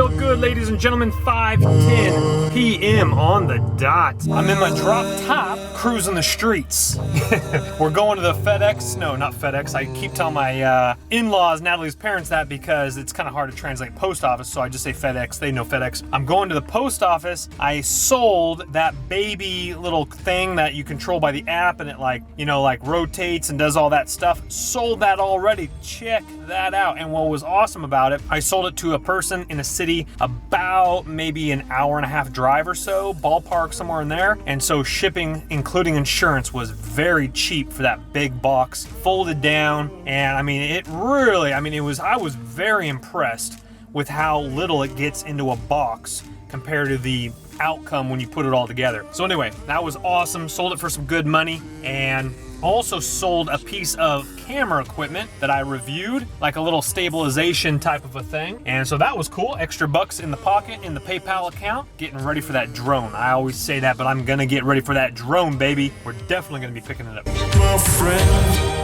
real good, ladies and gentlemen. 5:10 p.m. on the dot. I'm in my drop top, cruising the streets. We're going to the FedEx. No, not FedEx. I keep telling my in-laws, Natalie's parents, that because it's kind of hard to translate post office, so I just say FedEx. They know FedEx. I'm going to the post office. I sold that baby little thing that you control by the app, and it like rotates and does all that stuff. Sold that already. Check that out. And what was awesome about it, I sold it to a person in a city about maybe an hour and a half drive or so, ballpark somewhere in there. And so shipping, including insurance, was very cheap for that big box, folded down. And I mean, I was very impressed with how little it gets into a box compared to the outcome when you put it all together. So anyway, that was awesome. Sold it for some good money, and also sold a piece of camera equipment that I reviewed, like a little stabilization type of a thing. And so that was cool. Extra bucks in the pocket in the PayPal account. Getting ready for that drone. I always say that, but I'm gonna get ready for that drone, baby. We're definitely gonna be picking it up. My friend.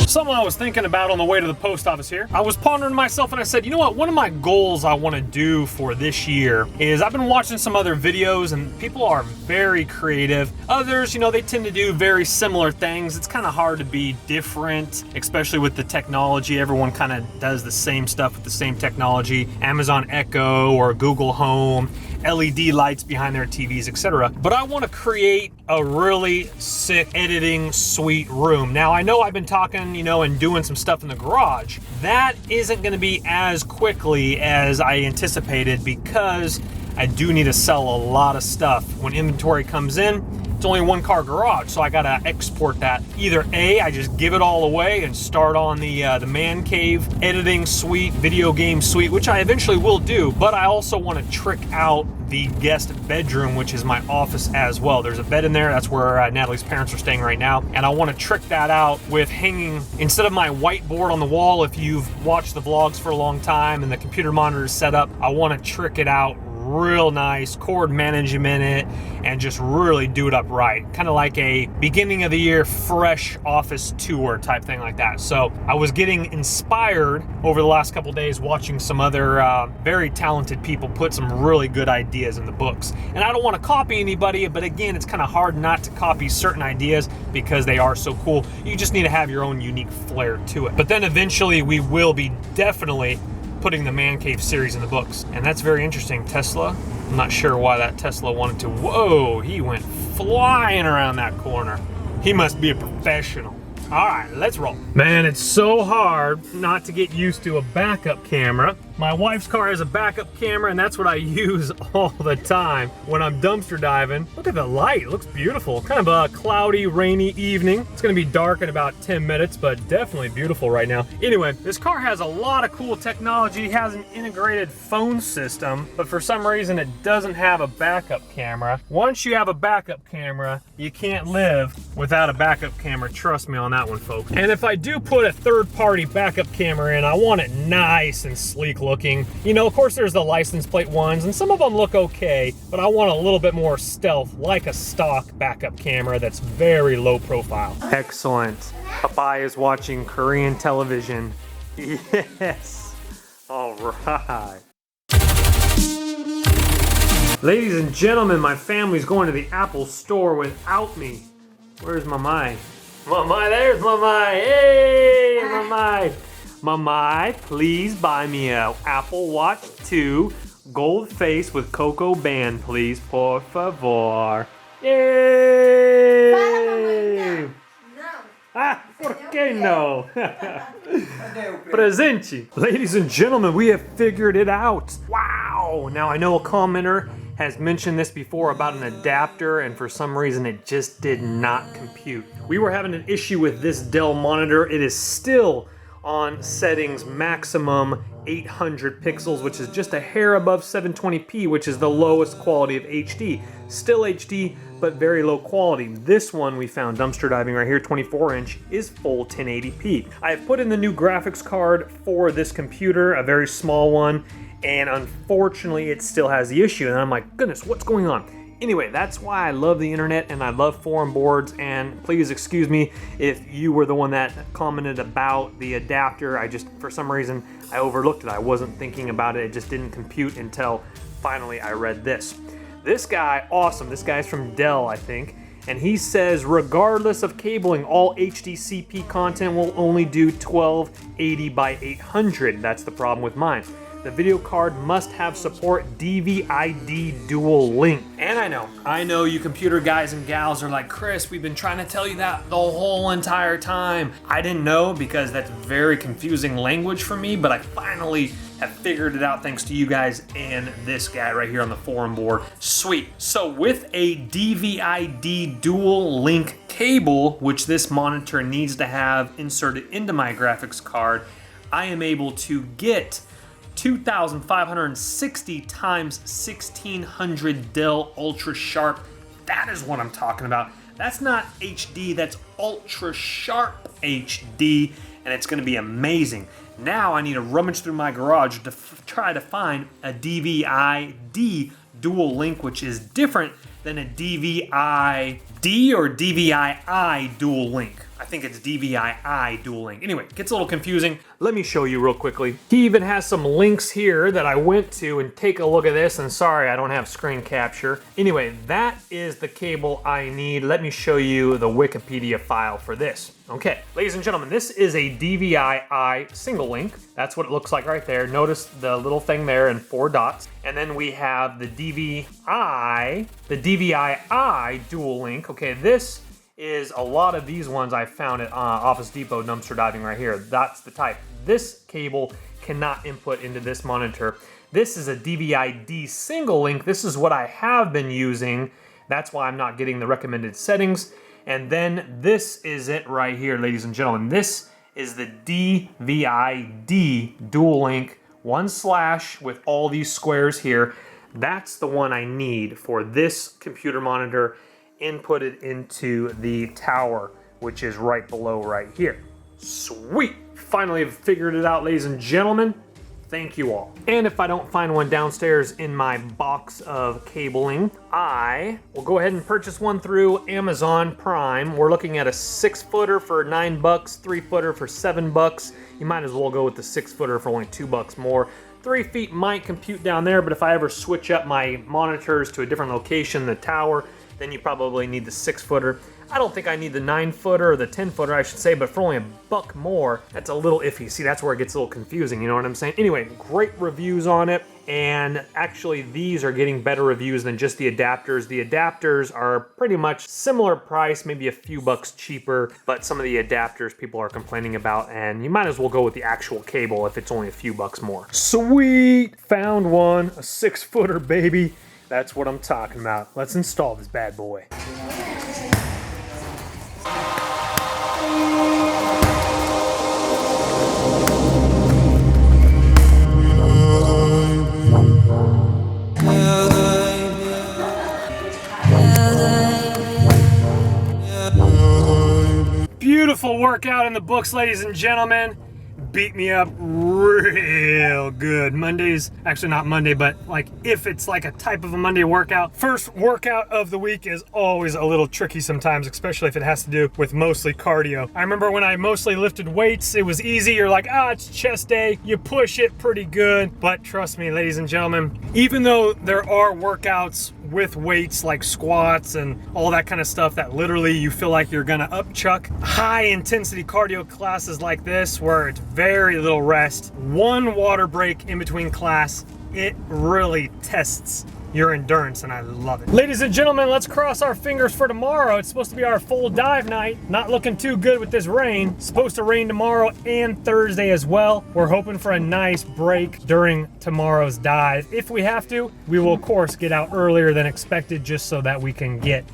Something I was thinking about on the way to the post office here. I was pondering to myself and I said, you know what? One of my goals I want to do for this year is I've been watching some other videos and people are very creative. Others, they tend to do very similar things. It's kind of hard to be different, especially with the technology. Everyone kind of does the same stuff with the same technology. Amazon Echo or Google Home, LED lights behind their TVs, etc. But I want to create a really sick editing suite room. Now, I know I've been talking, and doing some stuff in the garage. That isn't going to be as quickly as I anticipated because I do need to sell a lot of stuff. When inventory comes in, it's only a one-car garage, so I gotta export that. Either A, I just give it all away and start on the man cave editing suite, video game suite, which I eventually will do, but I also want to trick out the guest bedroom, which is my office as well. There's a bed in there. That's where Natalie's parents are staying right now, and I want to trick that out with hanging, instead of my whiteboard on the wall, if you've watched the vlogs for a long time and the computer monitor is set up, I want to trick it out real nice, cord management in it, and just really do it up right. Kind of like a beginning of the year fresh office tour type thing like that. So I was getting inspired over the last couple days watching some other very talented people put some really good ideas in the books. And I don't want to copy anybody, but again, it's kind of hard not to copy certain ideas because they are so cool. You just need to have your own unique flair to it. But then eventually we will be definitely putting the Man Cave series in the books. And that's very interesting. Tesla, I'm not sure why that Tesla wanted to. Whoa, he went flying around that corner. He must be a professional. All right, let's roll. Man, it's so hard not to get used to a backup camera. My wife's car has a backup camera, and that's what I use all the time when I'm dumpster diving. Look at the light, it looks beautiful. Kind of a cloudy, rainy evening. It's gonna be dark in about 10 minutes, but definitely beautiful right now. Anyway, this car has a lot of cool technology. It has an integrated phone system, but for some reason it doesn't have a backup camera. Once you have a backup camera, you can't live without a backup camera. Trust me on that one, folks. And if I do put a third-party backup camera in, I want it nice and sleek looking. Of course there's the license plate ones, and some of them look okay, but I want a little bit more stealth, like a stock backup camera that's very low profile. Excellent. Papai is watching Korean television. Yes. All right. Ladies and gentlemen, my family's going to the Apple store without me. Where's Mamai? Mamai, there's Mamai. Hey, Mamai. Mamai, please buy me a Apple Watch 2 gold face with cocoa band, please, por favor. Yay! Ah, por que no? Presente. Ladies and gentlemen, we have figured it out. Wow! Now I know a commenter has mentioned this before about an adapter, and for some reason it just did not compute. We were having an issue with this Dell monitor. It is still on settings maximum 800 pixels, which is just a hair above 720p, which is the lowest quality of HD. Still HD, but very low quality. This one we found dumpster diving right here, 24-inch, is full 1080p. I have put in the new graphics card for this computer, a very small one, and unfortunately it still has the issue. And I'm like, goodness, what's going on? Anyway, that's why I love the internet and I love forum boards, and please excuse me if you were the one that commented about the adapter. I just, for some reason, I overlooked it. I wasn't thinking about it. It just didn't compute until finally I read this. This guy, awesome. This guy's from Dell, I think. And he says, regardless of cabling, all HDCP content will only do 1280 by 800. That's the problem with mine. The video card must have support DVI-D dual link. And I know you computer guys and gals are like, Chris, we've been trying to tell you that the whole entire time. I didn't know because that's very confusing language for me, but I finally have figured it out thanks to you guys and this guy right here on the forum board. Sweet. So with a DVI-D dual link cable, which this monitor needs to have inserted into my graphics card, I am able to get 2560 times 1600 Dell Ultra Sharp. That is what I'm talking about. That's not HD, that's Ultra Sharp HD, and it's gonna be amazing. Now I need to rummage through my garage to try to find a DVI-D dual link, which is different than a DVI-D or DVI-I dual link. I think it's DVI-I dual link. Anyway, it gets a little confusing. Let me show you real quickly. He even has some links here that I went to, and take a look at this, and sorry, I don't have screen capture. Anyway, that is the cable I need. Let me show you the Wikipedia file for this. Okay, ladies and gentlemen, this is a DVI-I single link. That's what it looks like right there. Notice the little thing there and 4 dots. And then we have the DVI-I dual link. Okay, this is a lot of these ones I found at Office Depot dumpster diving right here. That's the type. This cable cannot input into this monitor. This is a DVI-D single link. This is what I have been using. That's why I'm not getting the recommended settings. And then this is it right here, ladies and gentlemen. This is the DVI-D dual link, 1/ with all these squares here. That's the one I need for this computer monitor, inputted into the tower, which is right below right here. Sweet! Finally have figured it out, ladies and gentlemen. Thank you all. And if I don't find one downstairs in my box of cabling, I will go ahead and purchase one through Amazon Prime. We're looking at a 6-footer for $9, 3-footer for $7. You might as well go with the 6-footer for only $2 more. 3 feet might compute down there, but if I ever switch up my monitors to a different location, the tower, then you probably need the 6-footer. I don't think I need the 9-footer or the 10-footer, I should say, but for only $1 more, that's a little iffy. See, that's where it gets a little confusing, you know what I'm saying? Anyway, great reviews on it, and actually these are getting better reviews than just the adapters. The adapters are pretty much similar price, maybe a few bucks cheaper, but some of the adapters people are complaining about, and you might as well go with the actual cable if it's only a few bucks more. Sweet! Found one, a 6-footer, baby. That's what I'm talking about. Let's install this bad boy. Beautiful workout in the books, ladies and gentlemen. Beat me up real good. Mondays, actually not Monday, but like if it's like a type of a Monday workout, first workout of the week is always a little tricky sometimes, especially if it has to do with mostly cardio. I remember when I mostly lifted weights, it was easy. You're like, it's chest day. You push it pretty good. But trust me, ladies and gentlemen, even though there are workouts with weights like squats and all that kind of stuff that literally you feel like you're gonna upchuck, high intensity cardio classes like this where it's very little rest, 1 water break in between class, it really tests your endurance, and I love it. Ladies and gentlemen, let's cross our fingers for tomorrow. It's supposed to be our full dive night. Not looking too good with this rain. It's supposed to rain tomorrow and Thursday as well. We're hoping for a nice break during tomorrow's dive. If we have to, we will of course get out earlier than expected just so that we can get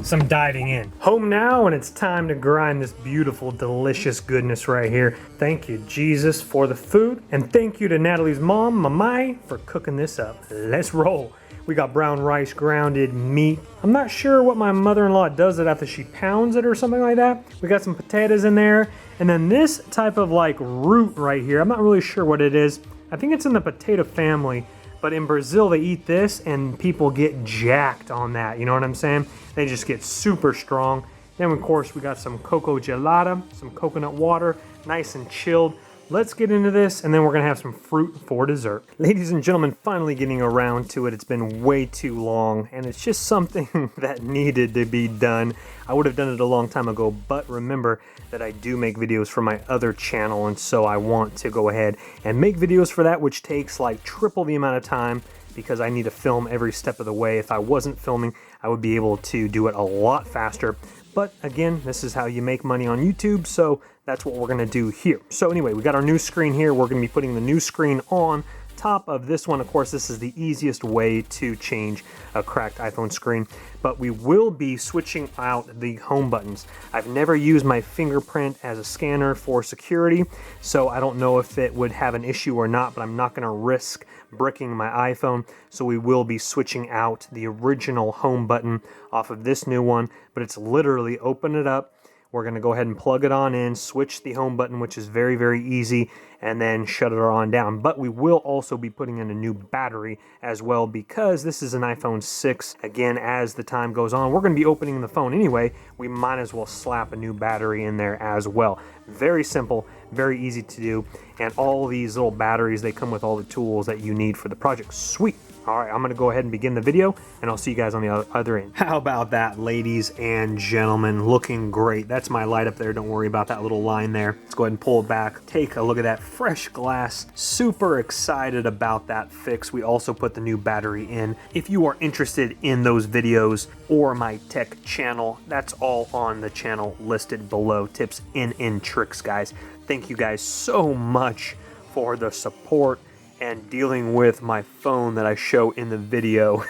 some diving in. Home now, and it's time to grind this beautiful, delicious goodness right here. Thank you, Jesus, for the food, and thank you to Natalie's mom, Mamai, for cooking this up. Let's roll. We got brown rice, grounded meat. I'm not sure what my mother-in-law does it after she pounds it or something like that. We got some potatoes in there. And then this type of like root right here, I'm not really sure what it is. I think it's in the potato family. But in Brazil, they eat this and people get jacked on that. You know what I'm saying? They just get super strong. Then, of course, we got some coco gelada, some coconut water, nice and chilled. Let's get into this, and then we're gonna have some fruit for dessert. Ladies and gentlemen, finally getting around to it. It's been way too long, and it's just something that needed to be done. I would have done it a long time ago, but remember that I do make videos for my other channel, and so I want to go ahead and make videos for that, which takes like triple the amount of time because I need to film every step of the way. If I wasn't filming, I would be able to do it a lot faster. But again, this is how you make money on YouTube, so that's what we're gonna do here. So anyway, we got our new screen here. We're gonna be putting the new screen on top of this one. Of course, this is the easiest way to change a cracked iPhone screen, but we will be switching out the home buttons. I've never used my fingerprint as a scanner for security, so I don't know if it would have an issue or not, but I'm not gonna risk bricking my iPhone, so we will be switching out the original home button off of this new one. But it's literally open it up, we're going to go ahead and plug it on in, switch the home button, which is very, very easy, and then shut it on down. But we will also be putting in a new battery as well, because this is an iPhone 6. Again, as the time goes on, we're going to be opening the phone anyway. We might as well slap a new battery in there as well. Very simple, very easy to do, and all these little batteries, they come with all the tools that you need for the project. Sweet. All right, I'm gonna go ahead and begin the video, and I'll see you guys on the other end. How about that, ladies and gentlemen? Looking great. That's my light up there. Don't worry about that little line there. Let's go ahead and pull it back. Take a look at that fresh glass. Super excited about that fix. We also put the new battery in. If you are interested in those videos or my tech channel, that's all on the channel listed below. Tips and tricks, guys. Thank you guys so much for the support and dealing with my phone that I show in the video.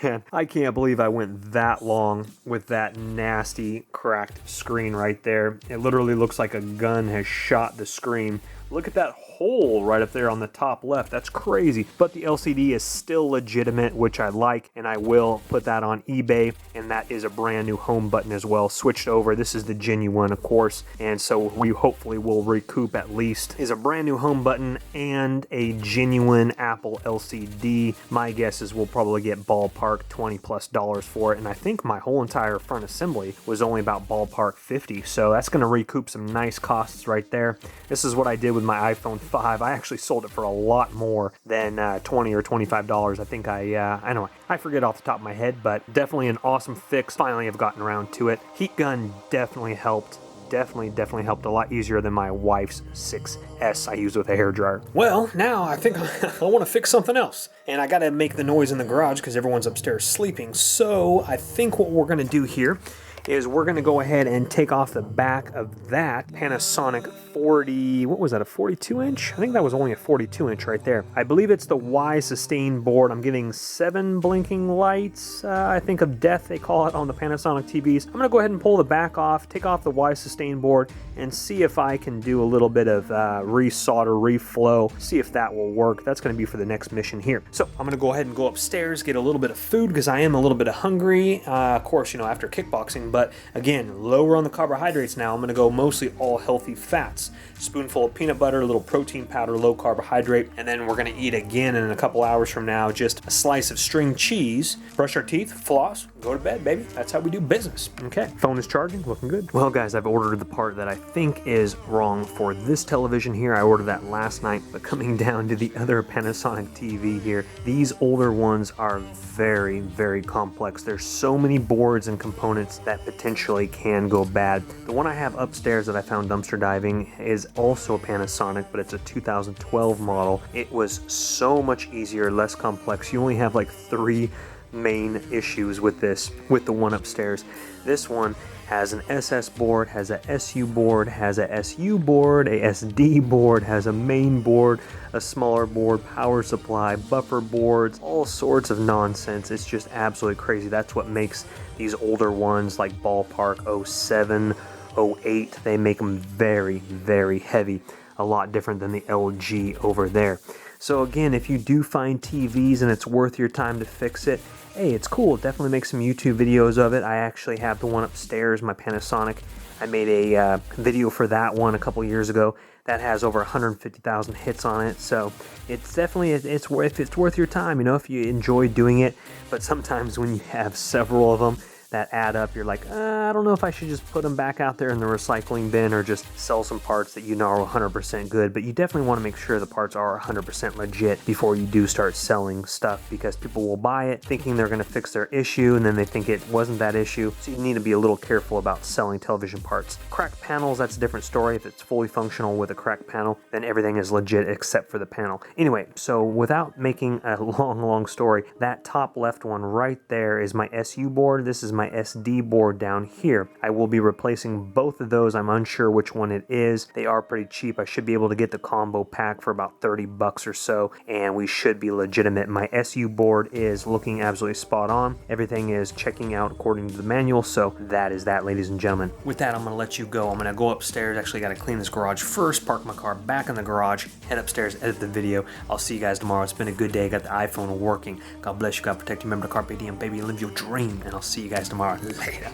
And I can't believe I went that long with that nasty cracked screen right there. It literally looks like a gun has shot the screen. Look at that hole right up there on the top left. That's crazy. But the LCD is still legitimate, which I like, and I will put that on eBay. And that is a brand new home button as well, switched over. This is the genuine, of course, and so we hopefully will recoup at least is a brand new home button and a genuine Apple LCD. My guess is we'll probably get ballpark $20+ for it, and I think my whole entire front assembly was only about ballpark 50, so that's going to recoup some nice costs right there. This is what I did with my iPhone 5. I actually sold it for a lot more than $20 or $25. I think I know, I forget off the top of my head, but definitely an awesome fix. Finally have gotten around to it. Heat gun definitely helped. Definitely helped a lot easier than my wife's 6S I use with a hairdryer. Well, now I think I want to fix something else. And I got to make the noise in the garage because everyone's upstairs sleeping. So I think what we're going to do here is we're going to go ahead and take off the back of that Panasonic 40, what was that, a 42 inch? I think that was only a 42 inch right there. I believe it's the Y sustain board. I'm getting 7 blinking lights, I think of death they call it on the Panasonic TVs. I'm going to go ahead and pull the back off, take off the Y sustain board, and see if I can do a little bit of resolder, reflow, see if that will work. That's going to be for the next mission here. So I'm going to go ahead and go upstairs, get a little bit of food because I am a little bit hungry, of course, you know, after kickboxing. But again, lower on the carbohydrates now. I'm going to go mostly all healthy fats. Spoonful of peanut butter, a little protein powder, low carbohydrate, and then we're going to eat again in a couple hours from now just a slice of string cheese, brush our teeth, floss, go to bed, baby. That's how we do business. Okay, phone is charging, looking good. Well, guys, I've ordered the part that I think is wrong for this television here. I ordered that last night, but coming down to the other Panasonic TV here, these older ones are very, very complex. There's so many boards and components that potentially can go bad. The one I have upstairs that I found dumpster diving is also a Panasonic, but it's a 2012 model. It was so much easier, less complex. You only have like 3 main issues with this, with the one upstairs. This one has an SS board, has a SU board, has a SU board, a SD board, has a main board, a smaller board, power supply, buffer boards, all sorts of nonsense. It's just absolutely crazy. That's what makes these older ones like ballpark 07, 08, they make them very, very heavy. A lot different than the LG over there. So again, if you do find TVs and it's worth your time to fix it, hey, it's cool. Definitely make some YouTube videos of it. I actually have the one upstairs, my Panasonic. I made a video for that one a couple years ago that has over 150,000 hits on it. So it's definitely, it's worth your time, you know, if you enjoy doing it. But sometimes when you have several of them that add up, you're like, I don't know if I should just put them back out there in the recycling bin or just sell some parts that you know are 100% good. But you definitely want to make sure the parts are 100% legit before you do start selling stuff, because people will buy it thinking they're going to fix their issue and then they think it wasn't that issue. So you need to be a little careful about selling television parts. Cracked panels, that's a different story. If it's fully functional with a cracked panel, then everything is legit except for the panel. Anyway, so without making a long story, that top left one right there is my SU board. This is my SD board down here. I will be replacing both of those. I'm unsure which one it is. They are pretty cheap. I should be able to get the combo pack for about 30 bucks or so, and we should be legitimate. My SU board is looking absolutely spot on. Everything is checking out according to the manual, so that is that, ladies and gentlemen. With that, I'm going to let you go. I'm going to go upstairs. Actually, got to clean this garage first, park my car back in the garage, head upstairs, edit the video. I'll see you guys tomorrow. It's been a good day. Got the iPhone working. God bless you. God protect you. Remember to Carpe Diem, baby. Live your dream, and I'll see you guys tomorrow. Later.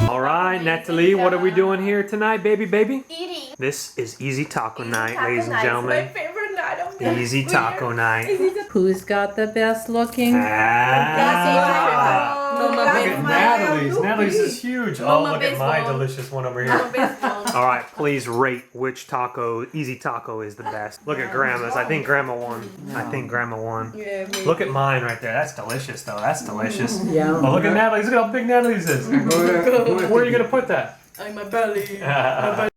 All right, Natalie, what are we doing here tonight, baby? Eating. This is Easy Taco Night, Taco ladies and night. gentlemen. It's my favorite night of the Easy year. Taco Night. Who's got the best looking? Look at Natalie's. Natalie's is huge. Oh, look at my delicious one over here. All right, please rate which taco, Easy Taco, is the best. Look at Grandma's. I think Grandma won. I think Grandma won. Yeah, Look at mine right there. That's delicious, though. That's delicious. Yeah. Oh, look at Natalie's. Look how big Natalie's is. Where are you going to put that? In my belly.